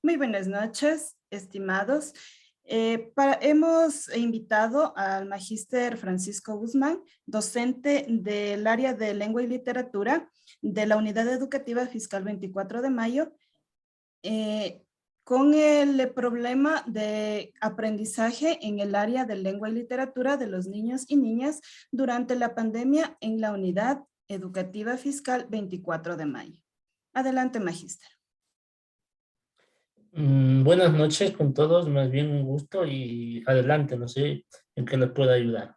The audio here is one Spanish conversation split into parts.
Muy buenas noches, estimados. Hemos invitado al magíster Francisco Guzmán, docente del área de lengua y literatura de la Unidad Educativa Fiscal 24 de Mayo, eh, con el problema de aprendizaje en el área de lengua y literatura de los niños y niñas durante la pandemia en la Unidad Educativa Fiscal 24 de Mayo. Adelante, magíster. Buenas noches con todos, más bien un gusto y adelante, no sé en qué les puedo ayudar.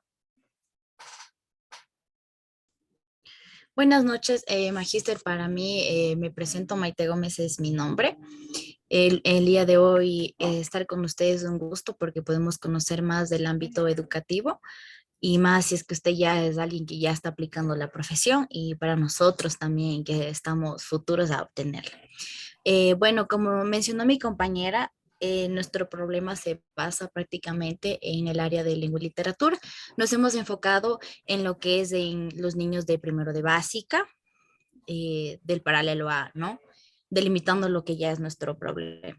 Buenas noches, magíster. Para mí, me presento, Maite Gómez es mi nombre. El día de hoy estar con ustedes es un gusto porque podemos conocer más del ámbito educativo y más si es que usted ya es alguien que ya está aplicando la profesión y para nosotros también que estamos futuros a obtenerla. Bueno, como mencionó mi compañera, nuestro problema se basa prácticamente en el área de lengua y literatura. Nos hemos enfocado en lo que es en los niños de primero de básica, del paralelo A, ¿no? Delimitando lo que ya es nuestro problema.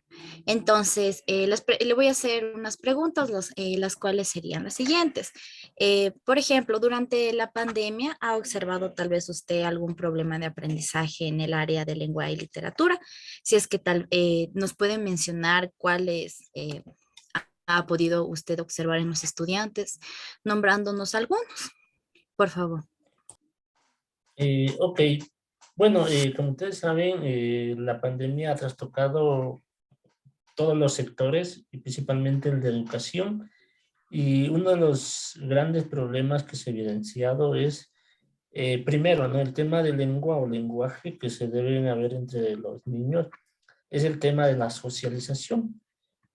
Entonces, le voy a hacer unas preguntas, las cuales serían las siguientes. Por ejemplo, durante la pandemia, ¿ha observado tal vez usted algún problema de aprendizaje en el área de lengua y literatura? Si es que nos puede mencionar cuáles ha podido usted observar en los estudiantes, nombrándonos algunos, por favor. Ok, bueno, como ustedes saben, la pandemia ha trastocado todos los sectores y principalmente el de educación. Y uno de los grandes problemas que se ha evidenciado es, primero, ¿no? El tema de lengua o lenguaje que se deben haber entre los niños, es el tema de la socialización,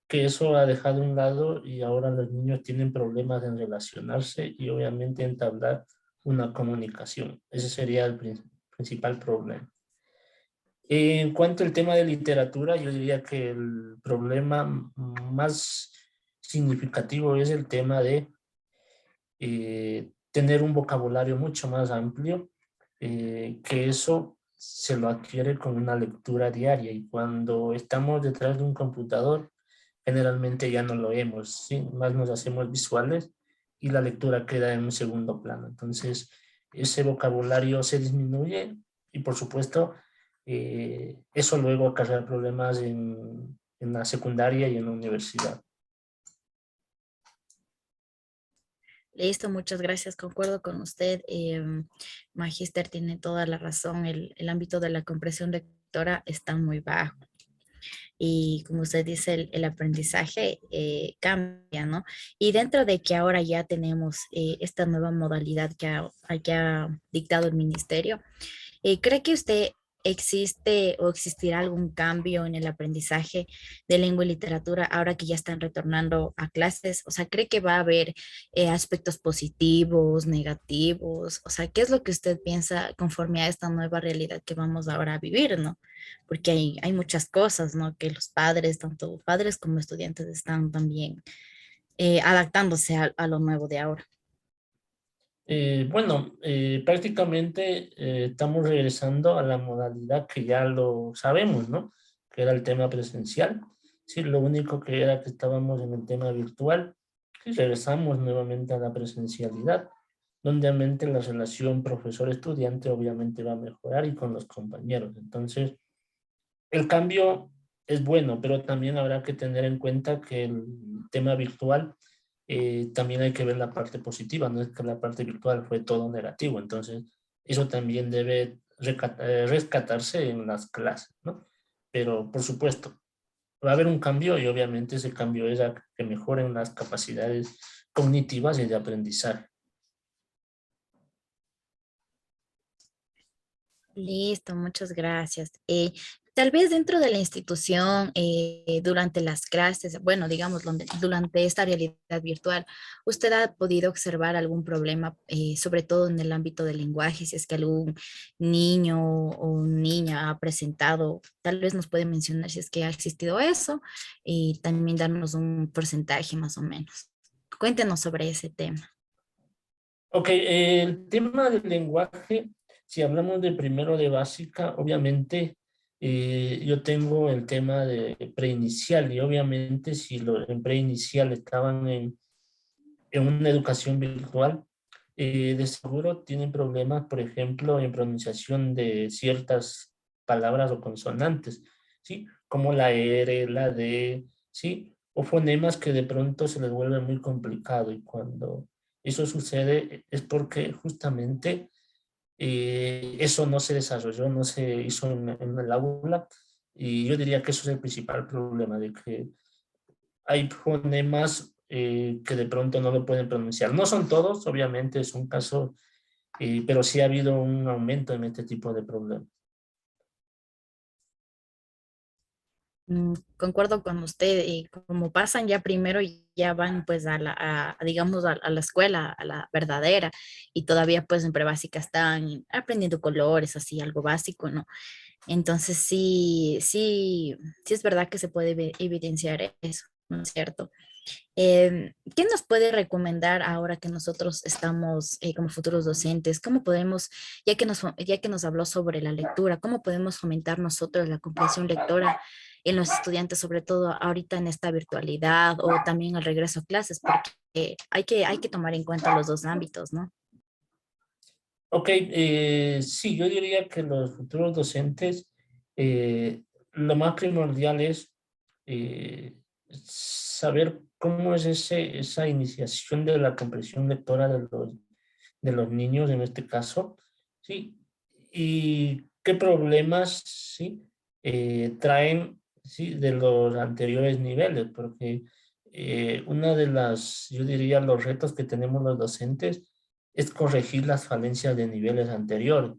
que eso ha dejado a un lado y ahora los niños tienen problemas en relacionarse y obviamente entablar una comunicación. Ese sería el principal problema. En cuanto al tema de literatura, yo diría que el problema más significativo es el tema de tener un vocabulario mucho más amplio, que eso se lo adquiere con una lectura diaria y cuando estamos detrás de un computador, generalmente ya no lo vemos, ¿sí? Más nos hacemos visuales y la lectura queda en un segundo plano. Entonces, ese vocabulario se disminuye y por supuesto, eso luego acarrea problemas en la secundaria y en la universidad. Listo, muchas gracias. Concuerdo con usted. Magíster tiene toda la razón. El ámbito de la comprensión lectora está muy bajo. Y como usted dice, el aprendizaje cambia, ¿no? Y dentro de que ahora ya tenemos esta nueva modalidad que ha dictado el ministerio, ¿cree que usted existe o existirá algún cambio en el aprendizaje de lengua y literatura ahora que ya están retornando a clases? O sea, ¿cree que va a haber aspectos positivos, negativos? O sea, ¿qué es lo que usted piensa conforme a esta nueva realidad que vamos ahora a vivir, ¿no? Porque hay muchas cosas, ¿no? Que los padres, tanto padres como estudiantes, están también adaptándose a lo nuevo de ahora. Bueno, prácticamente estamos regresando a la modalidad que ya lo sabemos, ¿no? Que era el tema presencial. Sí, lo único que era que estábamos en el tema virtual y regresamos nuevamente a la presencialidad, donde obviamente la relación profesor-estudiante obviamente va a mejorar y con los compañeros. Entonces, el cambio es bueno, pero también habrá que tener en cuenta que el tema virtual también hay que ver la parte positiva, no es que la parte virtual fue todo negativo, entonces eso también debe rescatarse en las clases, ¿no? Pero por supuesto, va a haber un cambio y obviamente ese cambio es a que mejoren las capacidades cognitivas y de aprendizaje. Listo, muchas gracias. Tal vez dentro de la institución, durante las clases, bueno, digamos, durante esta realidad virtual, ¿usted ha podido observar algún problema, sobre todo en el ámbito del lenguaje? Si es que algún niño o niña ha presentado, tal vez nos puede mencionar si es que ha existido eso y también darnos un porcentaje más o menos. Cuéntenos sobre ese tema. Ok, el tema del lenguaje, si hablamos de primero de básica, obviamente yo tengo el tema de preinicial y obviamente si en preinicial estaban en una educación virtual, de seguro tienen problemas, por ejemplo, en pronunciación de ciertas palabras o consonantes, ¿sí? Como la R, la D, ¿sí? O fonemas que de pronto se les vuelve muy complicado y cuando eso sucede es porque justamente eso no se desarrolló, no se hizo en el aula y yo diría que eso es el principal problema, de que hay fonemas que de pronto no lo pueden pronunciar. No son todos, obviamente es un caso, pero sí ha habido un aumento en este tipo de problemas. Concuerdo con usted, y como pasan ya primero y ya van pues digamos a la escuela, a la verdadera, y todavía pues en prebásica están aprendiendo colores, así algo básico, ¿no? Entonces sí es verdad que se puede evidenciar eso, ¿no es cierto? ¿Qué nos puede recomendar ahora que nosotros estamos como futuros docentes? ¿Cómo podemos, ya que nos habló sobre la lectura, cómo podemos fomentar nosotros la comprensión lectora en los estudiantes, sobre todo ahorita en esta virtualidad o también al regreso a clases? Porque hay que tomar en cuenta los dos ámbitos, ¿no? Ok, sí, yo diría que los futuros docentes, lo más primordial es saber cómo es esa iniciación de la comprensión lectora de los niños en este caso, ¿sí? Y qué problemas, ¿sí? Traen, ¿sí? De los anteriores niveles, porque una de yo diría, los retos que tenemos los docentes es corregir las falencias de niveles anteriores.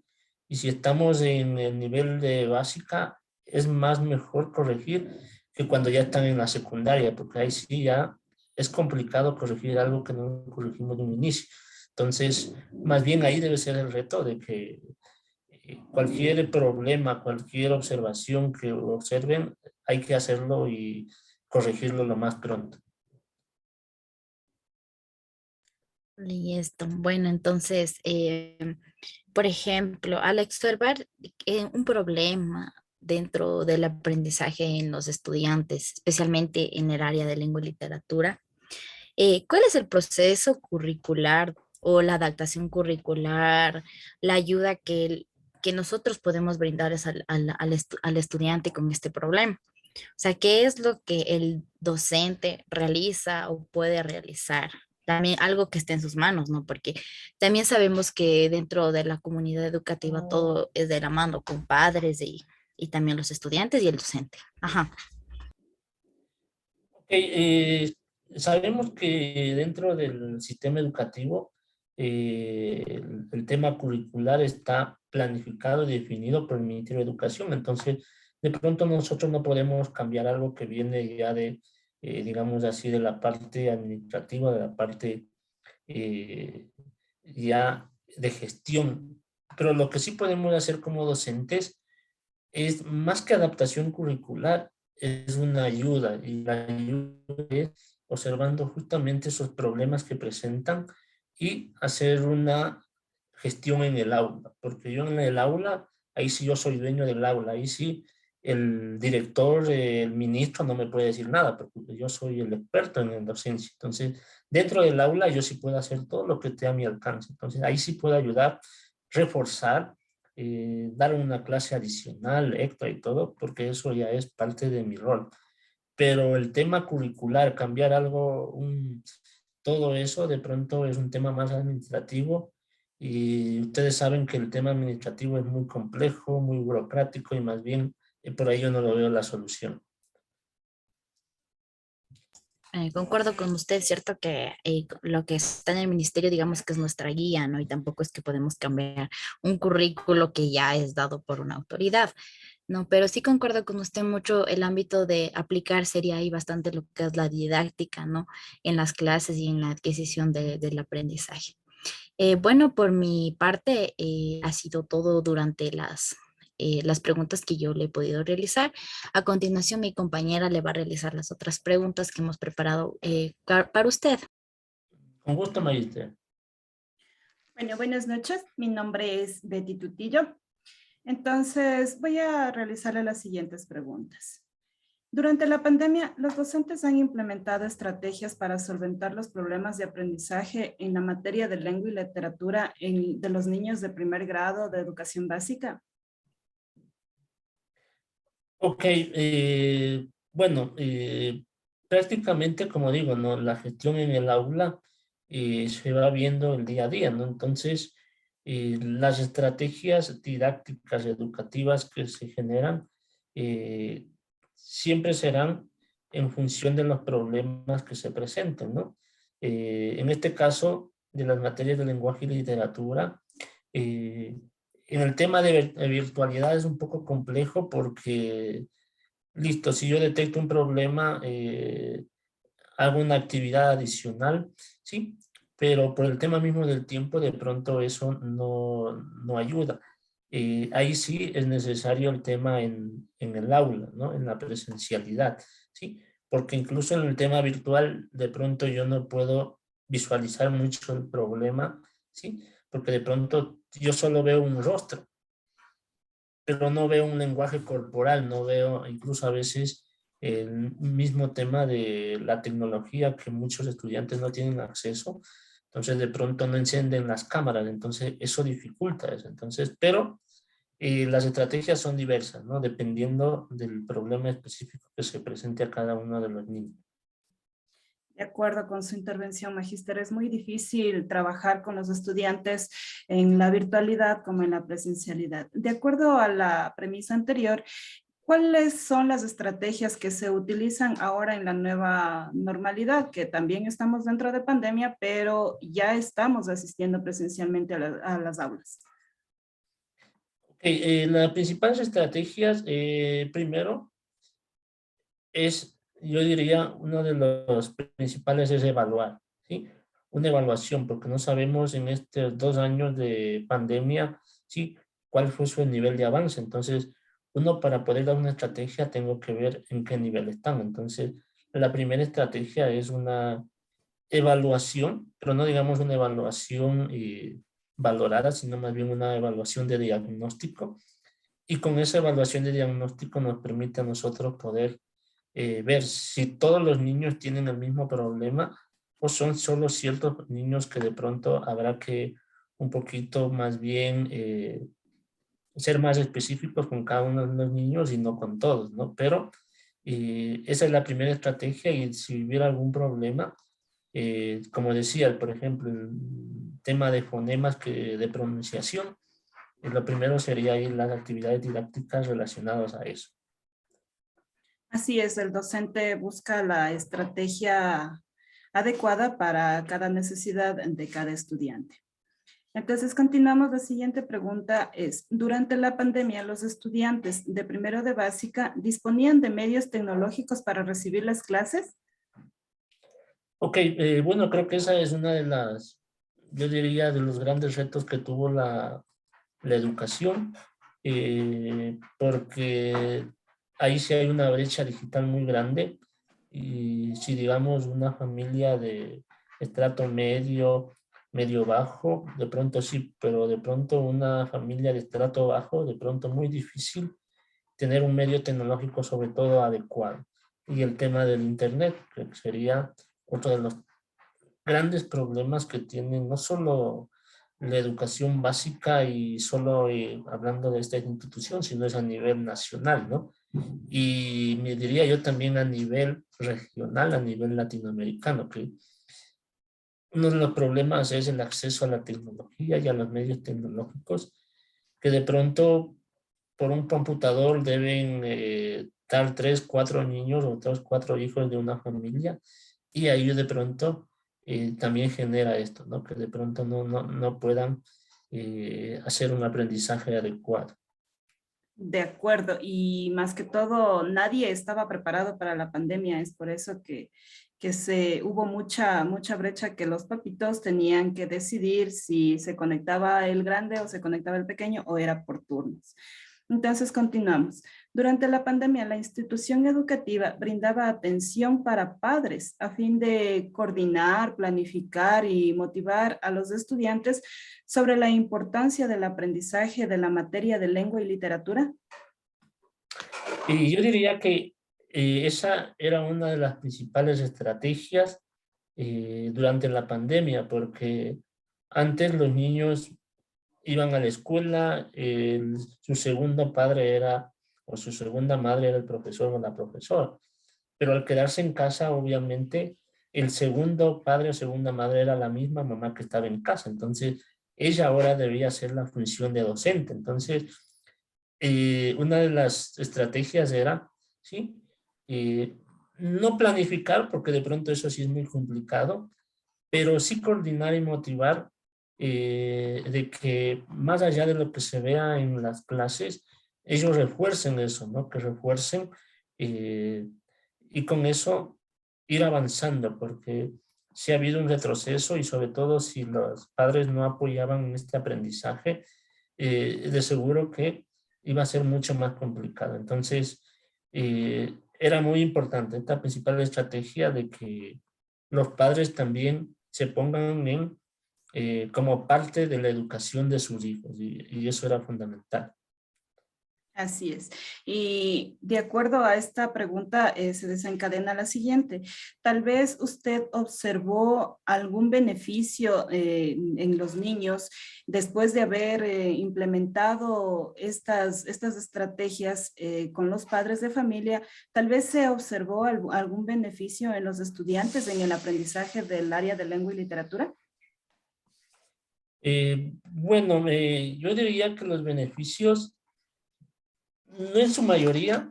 Y si estamos en el nivel de básica, es más mejor corregir que cuando ya están en la secundaria, porque ahí sí ya es complicado corregir algo que no corregimos de un inicio. Entonces, más bien ahí debe ser el reto de que cualquier problema, cualquier observación que observen, hay que hacerlo y corregirlo lo más pronto. Y esto, bueno, entonces, por ejemplo, al observar un problema dentro del aprendizaje en los estudiantes, especialmente en el área de lengua y literatura, ¿cuál es el proceso curricular o la adaptación curricular, la ayuda que nosotros podemos brindarles al estudiante con este problema? O sea, ¿qué es lo que el docente realiza o puede realizar? También algo que esté en sus manos, ¿no? Porque también sabemos que dentro de la comunidad educativa todo es de la mano con padres y también los estudiantes y el docente. Ajá. Ok, sabemos que dentro del sistema educativo el tema curricular está planificado y definido por el Ministerio de Educación, entonces de pronto nosotros no podemos cambiar algo que viene ya de, digamos así, de la parte administrativa, de la parte eh, ya de gestión. Pero lo que sí podemos hacer como docentes es más que adaptación curricular, es una ayuda y la ayuda es observando justamente esos problemas que presentan y hacer una gestión en el aula, porque yo en el aula, ahí sí yo soy dueño del aula, ahí sí el director, el ministro no me puede decir nada, porque yo soy el experto en docencia. Entonces, dentro del aula yo sí puedo hacer todo lo que esté a mi alcance. Entonces, ahí sí puedo ayudar, reforzar, dar una clase adicional, extra y todo, porque eso ya es parte de mi rol. Pero el tema curricular, cambiar algo, todo eso de pronto es un tema más administrativo y ustedes saben que el tema administrativo es muy complejo, muy burocrático y más bien por ahí yo no lo veo la solución. Concuerdo con usted, cierto que lo que está en el ministerio, digamos que es nuestra guía, ¿no? Y tampoco es que podemos cambiar un currículo que ya es dado por una autoridad, ¿no? Pero sí concuerdo con usted mucho el ámbito de aplicar sería ahí bastante lo que es la didáctica, ¿no? En las clases y en la adquisición del aprendizaje. Bueno, por mi parte, ha sido todo durante las preguntas que yo le he podido realizar. A continuación, mi compañera le va a realizar las otras preguntas que hemos preparado para usted. Con gusto, Maite. Bueno, buenas noches. Mi nombre es Betty Tutillo. Entonces, voy a realizarle las siguientes preguntas. Durante la pandemia, los docentes han implementado estrategias para solventar los problemas de aprendizaje en la materia de lengua y literatura de los niños de primer grado de educación básica. Ok, bueno, prácticamente como digo, ¿no? La gestión en el aula se va viendo el día a día, ¿no? Entonces, las estrategias didácticas educativas que se generan eh, siempre serán en función de los problemas que se presenten, ¿no? En este caso, de las materias de lenguaje y literatura, eh, en el tema de virtualidad es un poco complejo porque, listo, si yo detecto un problema, hago una actividad adicional, ¿sí? Pero por el tema mismo del tiempo, de pronto eso no ayuda. Ahí sí es necesario el tema en el aula, ¿no? En la presencialidad, ¿sí? Porque incluso en el tema virtual, de pronto yo no puedo visualizar mucho el problema, ¿sí? Porque de pronto yo solo veo un rostro, pero no veo un lenguaje corporal, no veo incluso a veces el mismo tema de la tecnología que muchos estudiantes no tienen acceso, entonces de pronto no encienden las cámaras, entonces eso dificulta eso, entonces, pero las estrategias son diversas, ¿no? Dependiendo del problema específico que se presente a cada uno de los niños. De acuerdo con su intervención, magíster, es muy difícil trabajar con los estudiantes en la virtualidad como en la presencialidad. De acuerdo a la premisa anterior, ¿cuáles son las estrategias que se utilizan ahora en la nueva normalidad? Que también estamos dentro de pandemia, pero ya estamos asistiendo presencialmente a las aulas. Las principales estrategias, primero, yo diría, uno de los principales es evaluar, ¿sí? Una evaluación, porque no sabemos en estos 2 años de pandemia, ¿sí? Cuál fue su nivel de avance. Entonces, uno para poder dar una estrategia, tengo que ver en qué nivel están. Entonces, la primera estrategia es una evaluación, pero no digamos una evaluación valorada, sino más bien una evaluación de diagnóstico. Y con esa evaluación de diagnóstico nos permite a nosotros poder ver si todos los niños tienen el mismo problema o son solo ciertos niños que de pronto habrá que un poquito más bien ser más específicos con cada uno de los niños y no con todos, ¿no? Pero esa es la primera estrategia y si hubiera algún problema, como decía, por ejemplo, el tema de fonemas de pronunciación, lo primero sería ir las actividades didácticas relacionadas a eso. Así es, el docente busca la estrategia adecuada para cada necesidad de cada estudiante. Entonces, continuamos. La siguiente pregunta es, durante la pandemia, ¿los estudiantes de primero de básica disponían de medios tecnológicos para recibir las clases? Ok, bueno, creo que esa es una de yo diría, de los grandes retos que tuvo la educación, porque ahí sí hay una brecha digital muy grande y si digamos una familia de estrato medio, medio bajo, de pronto sí, pero de pronto una familia de estrato bajo, de pronto muy difícil tener un medio tecnológico sobre todo adecuado. Y el tema del internet, que sería otro de los grandes problemas que tienen no solo la educación básica y solo hablando de esta institución, sino es a nivel nacional, ¿no? Y me diría yo también a nivel regional, a nivel latinoamericano, que uno de los problemas es el acceso a la tecnología y a los medios tecnológicos, que de pronto por un computador deben estar 3, 4 niños o 3, 4 hijos de una familia y ahí de pronto también genera esto, ¿no? Que de pronto no puedan hacer un aprendizaje adecuado. De acuerdo, y más que todo, nadie estaba preparado para la pandemia. Es por eso que hubo mucha brecha, que los papitos tenían que decidir si se conectaba el grande o se conectaba el pequeño o era por turnos. Entonces, continuamos. Durante la pandemia, la institución educativa brindaba atención para padres a fin de coordinar, planificar y motivar a los estudiantes sobre la importancia del aprendizaje de la materia de lengua y literatura. Y yo diría que esa era una de las principales estrategias durante la pandemia, porque antes los niños iban a la escuela, su segundo padre era, o su segunda madre era el profesor o la profesora, pero al quedarse en casa, obviamente, el segundo padre o segunda madre era la misma mamá que estaba en casa, entonces ella ahora debía hacer la función de docente. Entonces, una de las estrategias era, ¿sí? No planificar, porque de pronto eso sí es muy complicado, pero sí coordinar y motivar de que más allá de lo que se vea en las clases, ellos refuercen eso, ¿no? Que refuercen y con eso ir avanzando, porque si ha habido un retroceso y sobre todo si los padres no apoyaban en este aprendizaje, de seguro que iba a ser mucho más complicado. Entonces, era muy importante esta principal estrategia de que los padres también se pongan en, como parte de la educación de sus hijos y eso era fundamental. Así es. Y de acuerdo a esta pregunta, se desencadena la siguiente. Tal vez usted observó algún beneficio en los niños después de haber implementado estas estrategias con los padres de familia. Tal vez se observó algún beneficio en los estudiantes en el aprendizaje del área de lengua y literatura. Bueno, yo diría que los beneficios, no en su mayoría,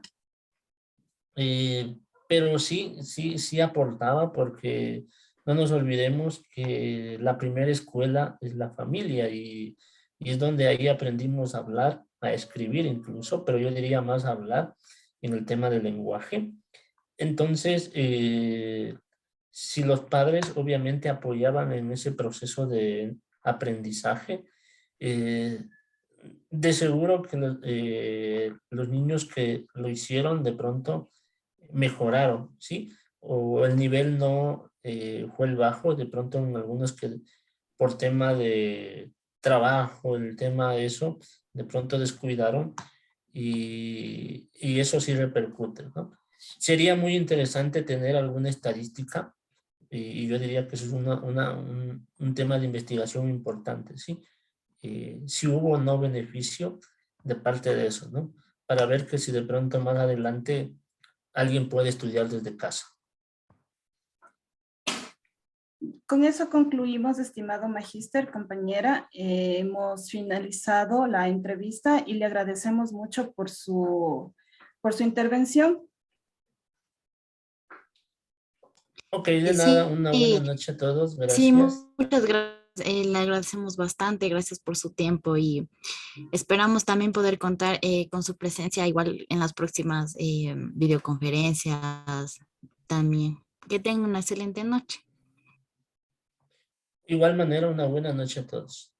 pero sí aportaba, porque no nos olvidemos que la primera escuela es la familia y es donde ahí aprendimos a hablar, a escribir incluso, pero yo diría más a hablar en el tema del lenguaje. Entonces, si los padres obviamente apoyaban en ese proceso de aprendizaje, eh, de seguro que los niños que lo hicieron de pronto mejoraron, ¿sí? O el nivel no fue el bajo, de pronto en algunos que por tema de trabajo, el tema de eso, de pronto descuidaron y eso sí repercute, ¿no? Sería muy interesante tener alguna estadística y yo diría que eso es un tema de investigación importante, ¿sí? Si hubo o no beneficio de parte de eso, ¿no? Para ver que si de pronto más adelante alguien puede estudiar desde casa. Con eso concluimos, estimado magíster, compañera. Hemos finalizado la entrevista y le agradecemos mucho por su intervención. Ok, de nada, Sí, una buena noche a todos, sí, gracias. muchas gracias. Le agradecemos bastante, gracias por su tiempo y esperamos también poder contar con su presencia igual en las próximas videoconferencias también. Que tengan una excelente noche. Igual manera, una buena noche a todos.